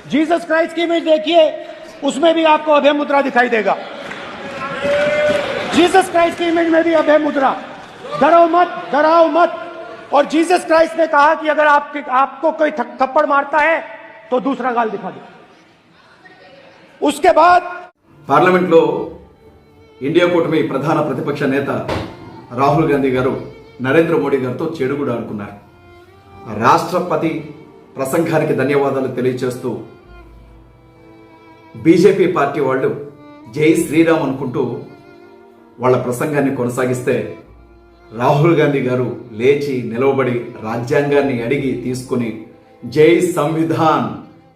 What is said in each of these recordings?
Jesus Christ की image देखिए, उसमें भी आपको अभय मुद्रा दिखाई देगा। जीसस क्राइस्ट की इमेज में भी अभय मुद्रा। डरो मत, डराओ मत। और जीसस क्राइस्ट ने कहा कि अगर आपको कोई थप्पड़ मारता है तो दूसरा गाल दिखा दो। उसके बाद पार्लमेंट లో ఇండియా కూటమి ప్రధాన ప్రతిపక్ష నేత రాహుల్ గాంధీ గారు నరేంద్ర మోడీ గారితో చెడుగుడు ఆడుకున్నారు. రాష్ట్రపతి ప్రసంగానికి ధన్యవాదాలు తెలియజేస్తూ బీజేపీ పార్టీ వాళ్ళు జై శ్రీరామ్ అనుకుంటూ వాళ్ళ ప్రసంగాన్ని కొనసాగిస్తే రాహుల్ గాంధీ గారు లేచి నిలవబడి రాజ్యాంగాన్ని అడిగి తీసుకుని జై సంవిధాన్,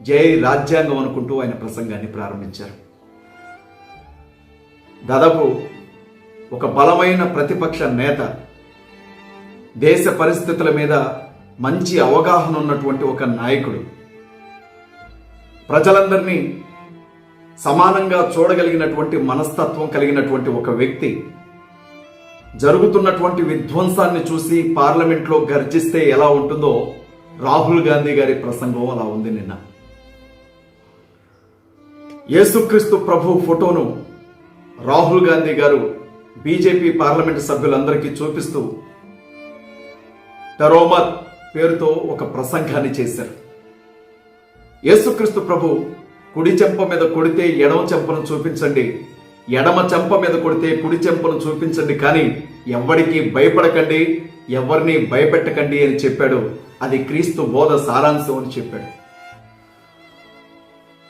జై రాజ్యాంగం అనుకుంటూ ఆయన ప్రసంగాన్ని ప్రారంభించారు. దాదాపు ఒక బలమైన ప్రతిపక్ష నేత, దేశ పరిస్థితుల మీద మంచి అవగాహన ఉన్నటువంటి ఒక నాయకుడు, ప్రజలందరినీ సమానంగా చూడగలిగినటువంటి మనస్తత్వం కలిగినటువంటి ఒక వ్యక్తి జరుగుతున్నటువంటి విధ్వంసాన్ని చూసి పార్లమెంట్లో గర్జిస్తే ఎలా ఉంటుందో రాహుల్ గాంధీ గారి ప్రసంగం అలా ఉంది. నిన్న యేసుక్రీస్తు ప్రభు ఫోటోను రాహుల్ గాంధీ గారు బీజేపీ పార్లమెంటు సభ్యులందరికీ చూపిస్తూ టరోమత్ పేరుతో ఒక ప్రసంగాన్ని చేశారు. యేసుక్రీస్తు ప్రభు కుడి చెంప మీద కొడితే ఎడమ చెంపను చూపించండి, ఎడమ చెంప మీద కొడితే కుడి చెంపను చూపించండి, కానీ ఎవరికి భయపడకండి, ఎవరిని భయపెట్టకండి అని చెప్పాడు. అది క్రీస్తు బోధ సారాంశం అని చెప్పాడు.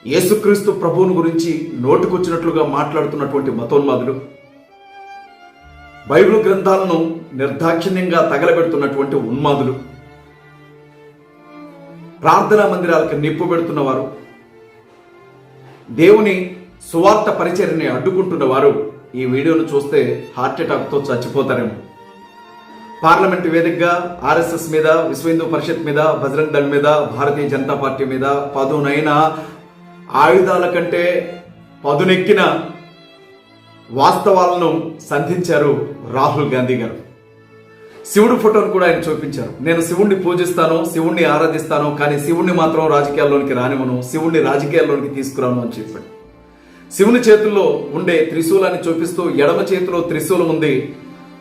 యేసుక్రీస్తు ప్రభువుని గురించి నోటుకొచ్చినట్లుగా మాట్లాడుతున్నటువంటి మతోన్మాదులు, బైబిల్ గ్రంథాలను నిర్దాక్షిణ్యంగా తగలబెడుతున్నటువంటి ఉన్మాదులు, ప్రార్థనా మందిరాలకు నిప్పు పెడుతున్నవారు, దేవుని సువార్త పరిచర్యని అడ్డుకుంటున్న వారు ఈ వీడియోను చూస్తే హార్ట్ అటాక్తో చచ్చిపోతారేమో. పార్లమెంట్ వేదికగా ఆర్ఎస్ఎస్ మీద, విశ్వ హిందూ పరిషత్ మీద, బజరంగ్ దళ్ మీద, భారతీయ జనతా పార్టీ మీద పదునైన ఆయుధాల కంటే పదునెక్కిన వాస్తవాలను సంధించారు రాహుల్ గాంధీ గారు. శివుడు ఫోటోను కూడా ఆయన చూపించారు. నేను శివుణ్ణి పూజిస్తాను, శివుణ్ణి ఆరాధిస్తాను, కానీ శివుణ్ణి మాత్రం రాజకీయాల్లోనికి రానివ్వను, శివుణ్ణి రాజకీయాల్లోనికి తీసుకురాను అని చెప్పాడు. శివుని చేతుల్లో ఉండే త్రిశూలాన్ని చూపిస్తూ ఎడమ చేతిలో త్రిశూలం ఉంది,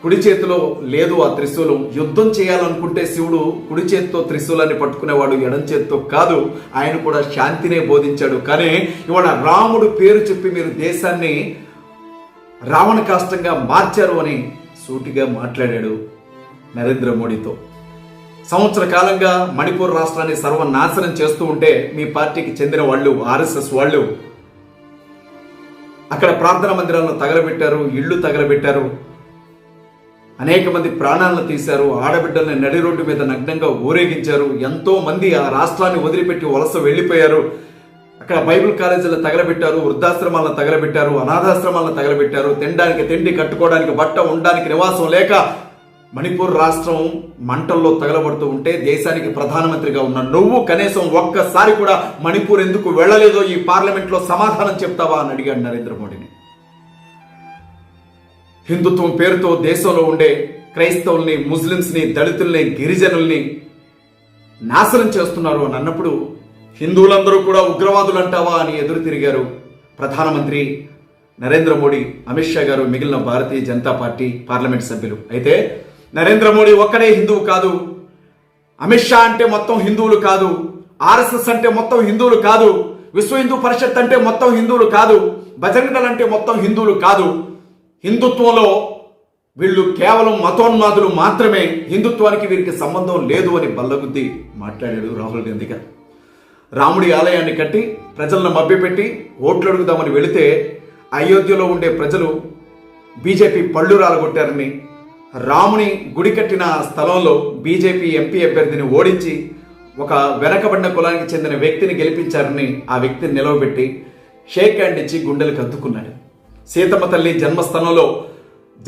కుడి చేతిలో లేదు ఆ త్రిశూలం. యుద్ధం చేయాలనుకుంటే శివుడు కుడి చేతితో త్రిశూలాన్ని పట్టుకునేవాడు, ఎడం చేతితో కాదు. ఆయన కూడా శాంతినే బోధించాడు. కానీ ఇవాళ రాముడు పేరు చెప్పి మీరు దేశాన్ని రావణ కాష్టంగా మార్చారు అని సూటిగా మాట్లాడాడు నరేంద్ర మోడీతో. సంవత్సర కాలంగా మణిపూర్ రాష్ట్రాన్ని సర్వనాశనం చేస్తూ ఉంటే మీ పార్టీకి చెందిన వాళ్ళు, ఆర్ఎస్ఎస్ వాళ్ళు అక్కడ ప్రార్థనా మందిరాలను తగలబెట్టారు, ఇళ్లు తగలబెట్టారు, అనేక మంది ప్రాణాలను తీశారు, ఆడబిడ్డల్ని నడి రోడ్డు మీద నగ్నంగా ఊరేగించారు, ఎంతో మంది ఆ రాష్ట్రాన్ని వదిలిపెట్టి వలస వెళ్లిపోయారు. అక్కడ బైబిల్ కాలేజీలను తగలబెట్టారు, వృద్ధాశ్రమాలను తగలబెట్టారు, అనాథాశ్రమాలను తగలబెట్టారు. తినడానికి తిండి, కట్టుకోవడానికి బట్ట, ఉండడానికి నివాసం లేక మణిపూర్ రాష్ట్రం మంటల్లో తగలబడుతూ ఉంటే దేశానికి ప్రధానమంత్రిగా ఉన్న నువ్వు కనీసం ఒక్కసారి కూడా మణిపూర్ ఎందుకు వెళ్లలేదో ఈ పార్లమెంట్లో సమాధానం చెప్తావా అని అడిగాడు నరేంద్ర మోడీని. హిందుత్వం పేరుతో దేశంలో ఉండే క్రైస్తవుల్ని, ముస్లింస్ని, దళితుల్ని, గిరిజనుల్ని నాశనం చేస్తున్నారు అని అన్నప్పుడు హిందువులందరూ కూడా ఉగ్రవాదులు అంటావా అని ఎదురు తిరిగారు ప్రధానమంత్రి నరేంద్ర మోడీ, అమిత్ షా గారు, మిగిలిన భారతీయ జనతా పార్టీ పార్లమెంట్ సభ్యులు. అయితే నరేంద్ర మోడీ ఒక్కడే హిందువు కాదు, అమిత్ షా అంటే మొత్తం హిందువులు కాదు, ఆర్ఎస్ఎస్ అంటే మొత్తం హిందువులు కాదు, విశ్వ హిందూ పరిషత్ అంటే మొత్తం హిందువులు కాదు, బజరంగ్ దళ్ అంటే మొత్తం హిందువులు కాదు. హిందుత్వంలో వీళ్ళు కేవలం మతోన్మాదులు మాత్రమే, హిందుత్వానికి వీరికి సంబంధం లేదు అని బల్లగుద్ది మాట్లాడాడు రాహుల్ గాంధీ గారు. రాముడి ఆలయాన్ని కట్టి ప్రజలను మభ్యపెట్టి ఓట్లు అడుగుదామని వెళితే అయోధ్యలో ఉండే ప్రజలు బీజేపీ పళ్ళు రాలగొట్టారని, రాముని గుడి కట్టిన స్థలంలో బీజేపీ ఎంపీ అభ్యర్థిని ఓడించి ఒక వెనకబడిన కులానికి చెందిన వ్యక్తిని గెలిపించారని ఆ వ్యక్తిని నిలవబెట్టి షేక్ హ్యాండ్ ఇచ్చి గుండెలకు అద్దుకున్నాడు. సీతమ్మ తల్లి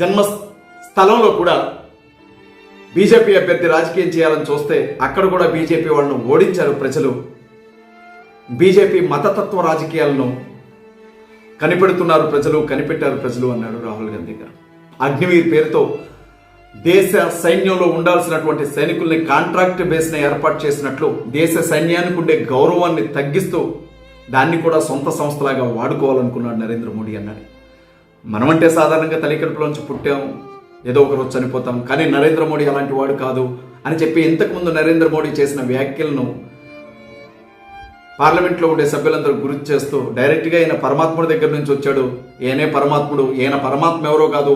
జన్మస్థలంలో కూడా బీజేపీ అభ్యర్థి రాజకీయం చేయాలని చూస్తే అక్కడ కూడా బీజేపీ వాళ్ళను ఓడించారు ప్రజలు. బీజేపీ మతతత్వ రాజకీయాలను కనిపెడుతున్నారు ప్రజలు, కనిపెట్టారు ప్రజలు అన్నాడు రాహుల్ గాంధీ గారు. అగ్నివీర్ పేరుతో దేశ సైన్యంలో ఉండాల్సినటువంటి సైనికుల్ని కాంట్రాక్ట్ బేస్ని ఏర్పాటు చేసినట్లు దేశ సైన్యానికి ఉండే గౌరవాన్ని తగ్గిస్తూ దాన్ని కూడా సొంత సంస్థలాగా వాడుకోవాలనుకున్నాడు నరేంద్ర మోడీ అన్నాడు. మనమంటే సాధారణంగా తల్లికడుపులోంచి పుట్టాం, ఏదో ఒక రోజు చనిపోతాం, కానీ నరేంద్ర మోడీ అలాంటి వాడు కాదు అని చెప్పి ఇంతకుముందు నరేంద్ర మోడీ చేసిన వ్యాఖ్యలను పార్లమెంట్లో ఉండే సభ్యులందరూ గుర్తు చేస్తూ డైరెక్ట్గా ఈయన పరమాత్ముడి దగ్గర నుంచి వచ్చాడు, ఈయనే పరమాత్ముడు, ఈయన పరమాత్మ ఎవరో కాదు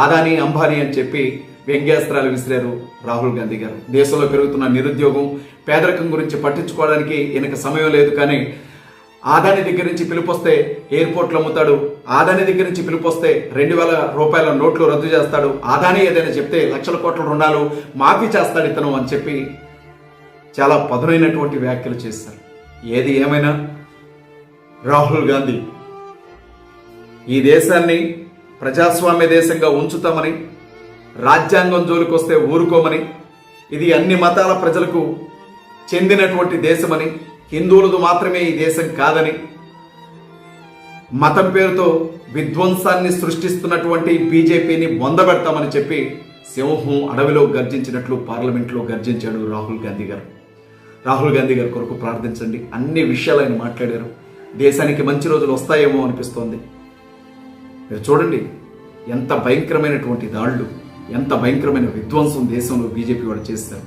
ఆదాని అంబానీ అని చెప్పి వ్యంగ్యాస్త్రాలు విసిరారు రాహుల్ గాంధీ గారు. దేశంలో పెరుగుతున్న నిరుద్యోగం, పేదరికం గురించి పట్టించుకోవడానికి ఈయనకు సమయం లేదు, కానీ ఆదాని దగ్గర నుంచి పిలుపొస్తే ఎయిర్పోర్ట్లు అమ్ముతాడు, ఆదాని దగ్గర నుంచి పిలుపొస్తే 2000 రూపాయల నోట్లు రద్దు చేస్తాడు, ఆదాని ఏదైనా చెప్తే లక్షల కోట్ల రుణాలు మాఫీ చేస్తాడు ఇతను అని చెప్పి చాలా పదునైనటువంటి వ్యాఖ్యలు చేస్తారు. ఏది ఏమైనా రాహుల్ గాంధీ ఈ దేశాన్ని ప్రజాస్వామ్య దేశంగా ఉంచుతామని, రాజ్యాంగం జోలికొస్తే ఊరుకోమని, ఇది అన్ని మతాల ప్రజలకు చెందినటువంటి దేశమని, హిందువులది మాత్రమే ఈ దేశం కాదని, మతం పేరుతో విధ్వంసాన్ని సృష్టిస్తున్నటువంటి బీజేపీని బొందబెడతామని చెప్పి సింహం అడవిలో గర్జించినట్లు పార్లమెంట్లో గర్జించాడు రాహుల్ గాంధీ గారు. రాహుల్ గాంధీ గారి కొరకు ప్రార్థించండి. అన్ని విషయాలు ఆయన మాట్లాడారు. దేశానికి మంచి రోజులు వస్తాయేమో అనిపిస్తోంది. మీరు చూడండి, ఎంత భయంకరమైనటువంటి దాడులు, ఎంత భయంకరమైన విధ్వంసం దేశంలో బీజేపీ వాళ్ళు చేస్తారు.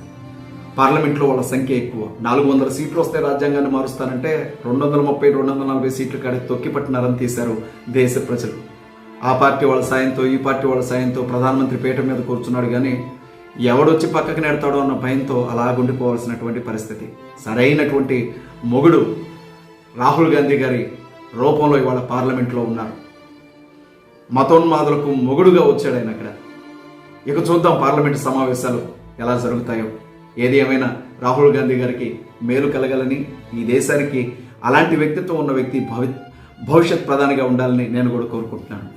పార్లమెంట్లో వాళ్ళ సంఖ్య ఎక్కువ, 400 సీట్లు వస్తే రాజ్యాంగాన్ని మారుస్తానంటే 230, 240 సీట్లు కాడి తొక్కిపట్టినారని తీశారు దేశ ప్రజలు. ఆ పార్టీ వాళ్ళ సాయంతో, ఈ పార్టీ వాళ్ళ సాయంతో ప్రధానమంత్రి పీఠ మీద కూర్చున్నాడు, కానీ ఎవడొచ్చి పక్కకి నెడతాడో అన్న భయంతో అలా గుండిపోవాల్సినటువంటి పరిస్థితి. సరైనటువంటి మొగుడు రాహుల్ గాంధీ గారి రూపంలో ఇవాళ పార్లమెంట్లో ఉన్నారు. మతోన్మాదులకు మొగుడుగా వచ్చాడు ఆయన అక్కడ. ఇక చూద్దాం పార్లమెంటు సమావేశాలు ఎలా జరుగుతాయో. ఏది ఏమైనా రాహుల్ గాంధీ గారికి మేలు కలగాలని, ఈ దేశానికి అలాంటి వ్యక్తిత్వం ఉన్న వ్యక్తి భవిష్యత్ ప్రధానిగా ఉండాలని నేను కూడా కోరుకుంటున్నాను.